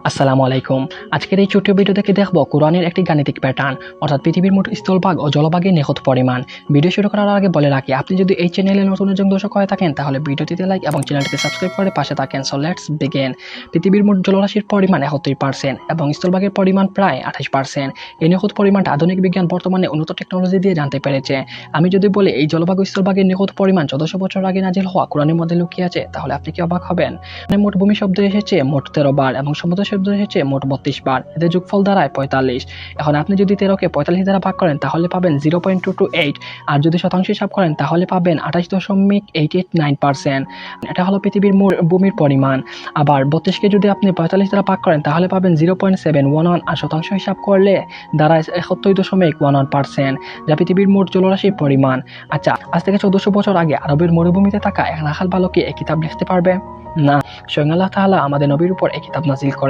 আসসালামু আলাইকুম। আজকের এই ছোট্ট ভিডিও থেকে দেখব কোরআনের একটি গাণিতিক প্যাটার্ন, অর্থাৎ পৃথিবীর মোট স্থলভাগ ও জলভাগের নিখুঁত পরিমাণ। ভিডিও শুরু করার আগে বলে রাখি, আপনি যদি এই চ্যানেলে নতুন একজন দর্শক হয়ে থাকেন তাহলে ভিডিওটিতে লাইক এবং চ্যানেলটিকে সাবস্ক্রাইব করে পাশে থাকেন। So let's begin. পৃথিবীর মোট জলরাশির পরিমাণ 71% এবং স্থলভাগের পরিমাণ প্রায় 28%। এই নিখুঁত পরিমাণটা আধুনিক বিজ্ঞান বর্তমানে উন্নত টেকনোলজি দিয়ে জানতে পেরেছে। আমি যদি বলি এই জলভাগ ও স্থলভাগের নিখুঁত পরিমাণ 1400 বছর আগে নাজিল হওয়া কোরআনের মধ্যে লুকিয়ে আছে, তাহলে আপনি কি অবাক হবেন? মোট ভূমি শব্দ এসেছে মোট 13 বার এবং সমুদ্র শব্দ এসেছে মোট 32 বার। এদের যোগফল দাঁড়ায় 45। এখন আপনি যদি 13কে 45 দ্বারা ভাগ করেন তাহলে পাবেন 0.228, আর যদি শতাংশ হিসাব করেন তাহলে পাবেন 28.889%। এটা হলো পৃথিবীর মোট ভূমির পরিমাণ। আবার 32কে যদি আপনি 45 দ্বারা ভাগ করেন তাহলে পাবেন 0.711, আর শতাংশ হিসাব করলে দাঁড়ায় 71.11%, যা পৃথিবীর মোট জলরাশির পরিমাণ। আচ্ছা, আজ থেকে 1400 বছর আগে আরবের মরুভূমিতে থাকা এক রাখাল বালক কি এই কিতাব লিখতে পারবে? না, স্বয়ং আল্লাহ তাআলা আমাদের নবীর উপর এই কিতাব নাজিল করেন।